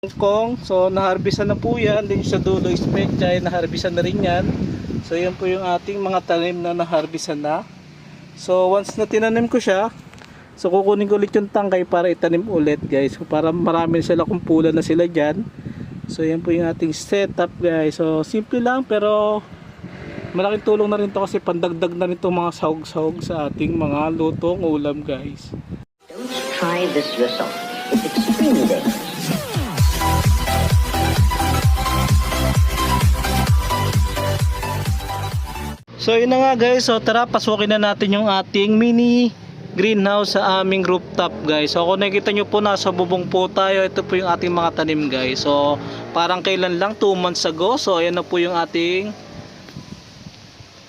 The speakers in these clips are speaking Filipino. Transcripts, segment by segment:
Kong. So naharbisan na po yan. Din sa dulo is pechay, naharbisan na rin yan. So yan po yung ating mga tanim na naharbisan na. So once na tinanim ko siya, so kukunin ko ulit yung tangkay para itanim ulit guys. So para marami sila kumpulan na sila dyan. So yan po yung ating setup guys. So simple lang pero malaking tulong na rin to kasi pandagdag na rin itong mga sahog-sahog sa ating mga lutong ulam guys. Don't try this yourself. It's extremely dangerous. So yun na nga guys, so tara pasukin na natin yung ating mini greenhouse sa aming rooftop guys. So kung nakikita nyo po nasa bubong po tayo, ito po yung ating mga tanim guys. So parang kailan lang 2 months ago, so ayan na po yung ating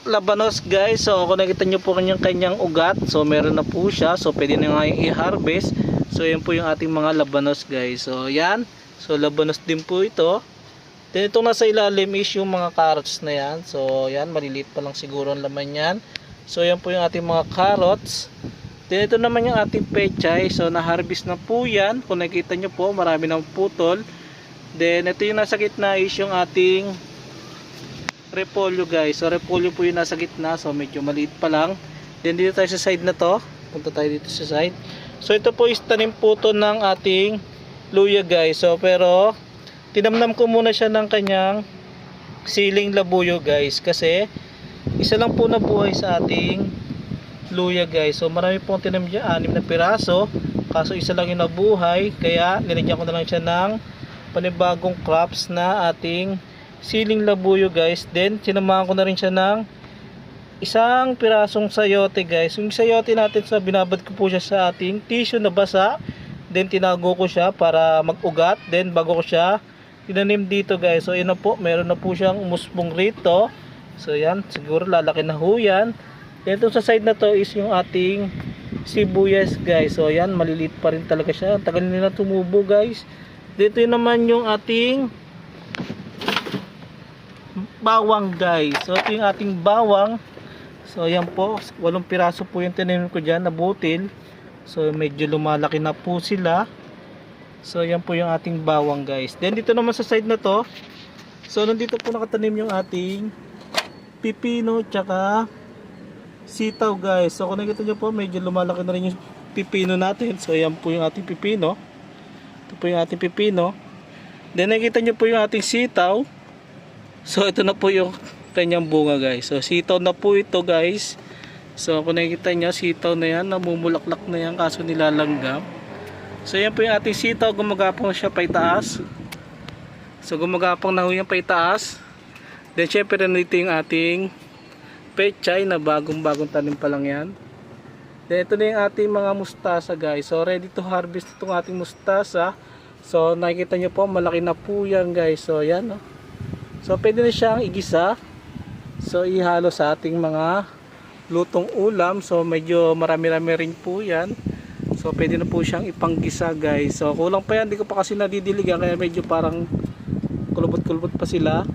labanos guys. So kung nakikita nyo po kanyang ugat, so meron na po siya, so pwede na nga yung i-harvest. So yan po yung ating mga labanos guys. So yan, so labanos din po ito. Then itong nasa ilalim is yung mga carrots na yan. So yan, maliliit pa lang siguro ang laman yan. So yan po yung ating mga carrots. Then ito naman yung ating pechay. So na-harvest na po yan. Kung nakikita nyo po, marami ng putol. Then ito yung nasa gitna is yung ating repolyo guys. So repolyo po yung nasa gitna. So medyo maliit pa lang. Then dito tayo sa side na to. Punta tayo dito sa side. So ito po is tanim po to ng ating luya guys. So pero tinamnam ko muna siya ng kanyang siling labuyo guys, kasi isa lang po nabuhay sa ating luya guys. So marami pong tinam dyan, 6 na piraso, kaso isa lang yung nabuhay, kaya nilagyan ko na lang siya ng panibagong crops na ating siling labuyo guys. Then sinamahan ko na rin siya ng isang pirasong sayote guys. Yung sayote natin, sa binabad ko po siya sa ating tissue na basa, then tinago ko siya para mag-ugat, then bago ko siya tinanim dito guys. So yun na po, meron na po siyang umusbong rito. So yan, siguro lalaki na ho yan. Dito sa side na to is yung ating sibuyas guys. So yan, maliliit pa rin talaga siya, tagal nila tumubo guys. Dito yun naman yung ating bawang guys. So ito yung ating bawang. So yan po, 8 piraso po yung tinanim ko dyan na butil. So medyo lumalaki na po sila. So yan po yung ating bawang guys. Then dito naman sa side na to, so nandito po nakatanim yung ating pipino tsaka sitaw guys. So kung nakita nyo po, medyo lumalaki na rin yung pipino natin. So yan po yung ating pipino. Ito po yung ating pipino. Then nakita nyo po yung ating sitaw. So ito na po yung kanyang bunga guys. So sitaw na po ito guys. So kung nakikita nyo, sitaw na yan, namumulaklak na yan kaso nilalanggam. So yan po yung ating sitaw, gumagapang siya pa itaas. So gumagapang na ho yan pa itaas. Then syempre nandito yung ating pechay na bagong tanim pa lang yan. Then ito na yung ating mga mustasa guys. So ready to harvest itong ating mustasa. So nakikita nyo po, malaki na po yan guys. So yan, no? So pwede na siyang igisa. So ihalo sa ating mga lutong ulam. So medyo marami-rami rin po yan. So pwede na po siyang ipanggisa guys. So kulang pa yan, hindi ko pa kasi nadidiligan, kaya medyo parang kulubot-kulubot pa sila.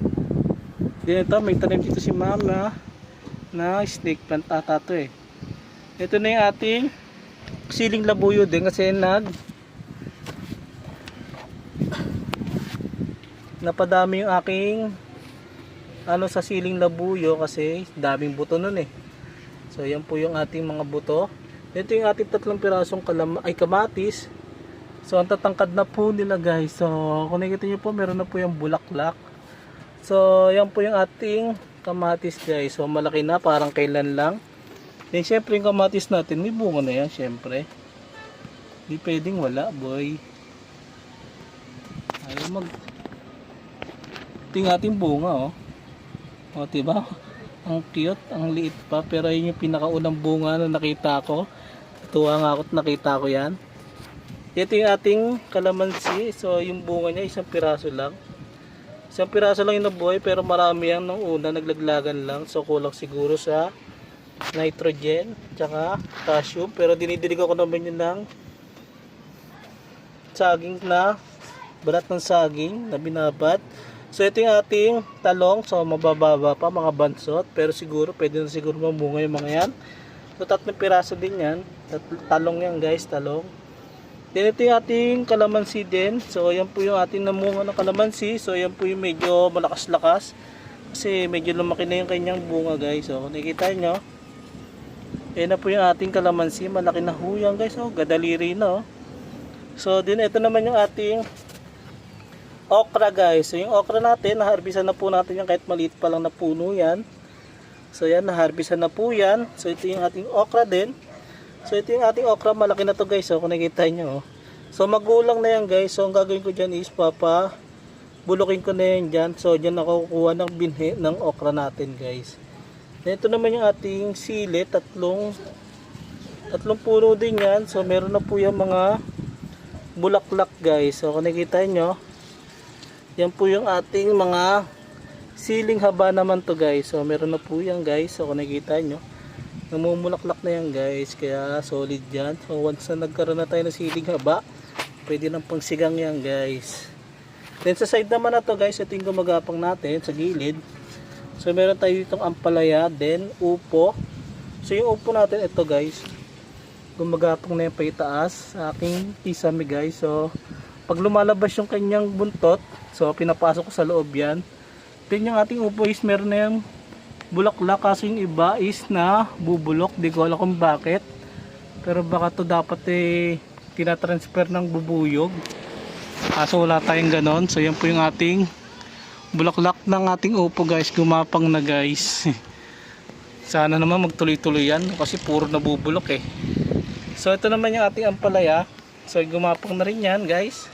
Then ito, may tanim dito si mama na snake plant ata to eh. Ito na yung ating siling labuyo din kasi napadami yung aking sa siling labuyo kasi daming buto nun eh. So yan po yung ating mga buto. Ito yung ating 3 pirasong kamatis. So ang tatangkad na po nila guys. So kung nakikita nyo po, meron na po yung bulaklak. So yan po yung ating kamatis guys. So malaki na, parang kailan lang. Then syempre yung kamatis natin, may bunga na yan syempre. Hindi pwedeng wala boy. Ayaw ito yung ating bunga oh. O diba? Ang cute, ang liit pa, pero yun yung pinakaunang bunga na nakita ko. Tuwa nga ako at nakita ko yan. Ito yung ating kalamansi. So yung bunga niya, 1 piraso lang. 1 piraso lang yung nabuhay, pero marami yan nung una, naglaglagan lang. So kulang siguro sa nitrogen, tsaka calcium. Pero dinidilig ako naman yun ng saging na, balat ng saging na binabad. So ito yung ating talong. So mabababa pa, mga bansot, pero siguro pwede na siguro mamunga yung mga yan. So 3 piraso din yan. Talong yan guys, talong. Then ito yung ating kalamansi din. So ayan po yung ating namunga ng kalamansi. So ayan po yung medyo malakas-lakas. Kasi medyo lumaki na yung kanyang bunga guys. So kung nakikita nyo. Ayan na po yung ating kalamansi. Malaki na huyang guys. So gadaliri na. So din ito naman yung ating okra guys. So yung okra natin, naharbisan na po natin yan kahit maliit pa lang na puno yan. So yan, naharbisan na po yan. So ito yung ating okra din. So ito yung ating okra, malaki na to guys. So kung nakikita nyo. So magulang na yan guys. So ang gagawin ko dyan is bulukin ko na yan dyan. So dyan ako kukuha ng binhi ng okra natin guys. Ito naman yung ating sili. Tatlong puno din yan. So meron na po yung mga bulaklak guys. So kung nakikita nyo. Yan po yung ating mga siling haba naman to guys. So meron na po yan guys. So kung nakikita nyo. Namumulaklak na yan guys, kaya solid yan. So once na nagkaroon na tayo ng siling haba, pwede nang pangsigang yan guys. Then sa side naman na to guys, ito yung gumagapang natin sa gilid. So meron tayo ditong ampalaya, then upo. So yung upo natin ito guys, gumagapang na yan pa itaas sa aking kisame guys. So pag lumalabas yung kanyang buntot, so pinapasok ko sa loob yan. Then yung ating upo is meron na yung bulaklak, kaso yung iba is na bubulok, di ko alam kung bakit, pero baka to dapat tinatransfer ng bubuyog, kaso wala tayong ganon. So yan po yung ating bulaklak ng ating upo guys, gumapang na guys. Sana naman magtuloy-tuloy yan kasi puro nabubulok eh. So ito naman yung ating ampalaya, so gumapang na rin yan guys.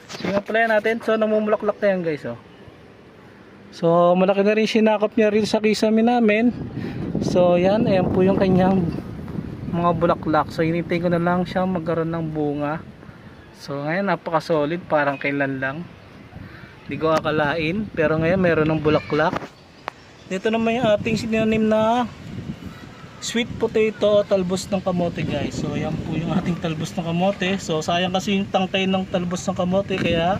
So yung ampalaya natin, so namumulaklak na yan guys. So malaki na rin sinakop niya rin sa kisame namin. So yan, ayan po yung kanyang mga bulaklak. So hinintay ko na lang siya magkaroon ng bunga. So ngayon napaka solid, parang kailan lang. Hindi ko akalain, pero ngayon meron ng bulaklak. Dito naman yung ating sinanim na sweet potato o talbos ng kamote guys. So ayan po yung ating talbos ng kamote. So sayang kasi yung tangkay ng talbos ng kamote, kaya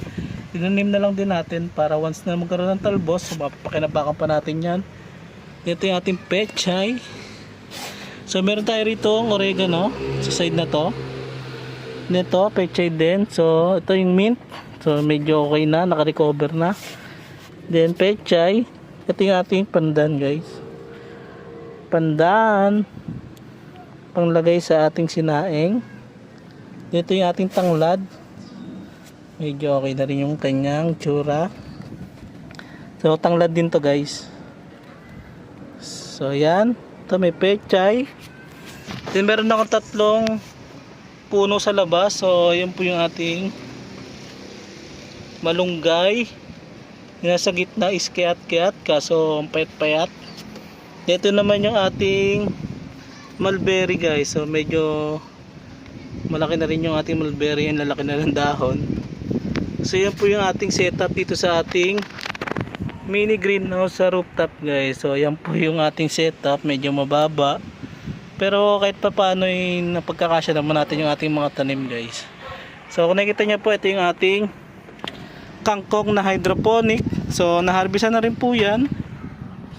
tinanim na lang din natin para once na magkaroon ng talbos, so mapapakinabakan pa natin yan. Ito yung ating pechay. So meron tayo rito ang oregano sa side na to. Nito pechay din. So ito yung mint. So medyo okay na, naka-recover na. Then pechay. Ito yung ating pandan guys. Pandan panglagay sa ating sinaing. Ito yung ating tanglad. Medyo okay na rin yung kanyang tsura. So tanglad din to guys. So yan, ito may pechay. Then meron akong 3 puno sa labas. So yan po yung ating malunggay. Yung nasa gitna is kayat-kayat, kaso ang payat-payat. Ito naman yung ating mulberry guys. So medyo malaki na rin yung ating mulberry, yung lalaki na ng dahon. So yan po yung ating setup dito sa ating mini greenhouse sa rooftop guys. So yan po yung ating setup, medyo mababa, pero kahit pa paano napagkakasya naman natin yung ating mga tanim guys. So kung nakikita nyo po, ito yung ating kangkong na hydroponic. So naharbisan na rin po yan.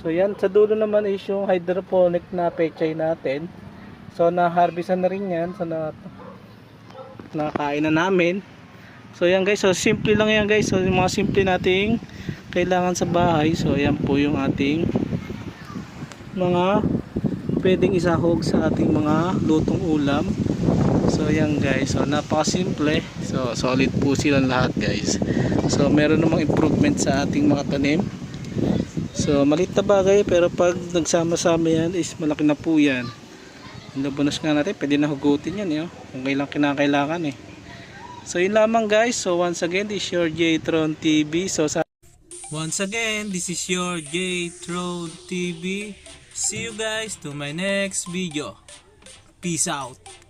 So yan, sa dulo naman is yung hydroponic na pechay natin. So naharbisan na rin yan. So nakain na namin. So yan guys, so simple lang yan guys. So yung mga simple nating kailangan sa bahay. So yan po yung ating mga pwedeng isahog sa ating mga lutong ulam. So yan guys, so napakasimple. So solid po silang lahat guys. So meron namang improvement sa ating mga tanim. So maliit na bagay, pero pag nagsama-sama yan is malaki na po yan. Yung bonus nga natin, pwede na hugutin yan kung kailang kinakailangan So yun lamang guys. So once again, this is your J-Tron TV. Once again, this is your J-Tron TV. See you guys to my next video. Peace out.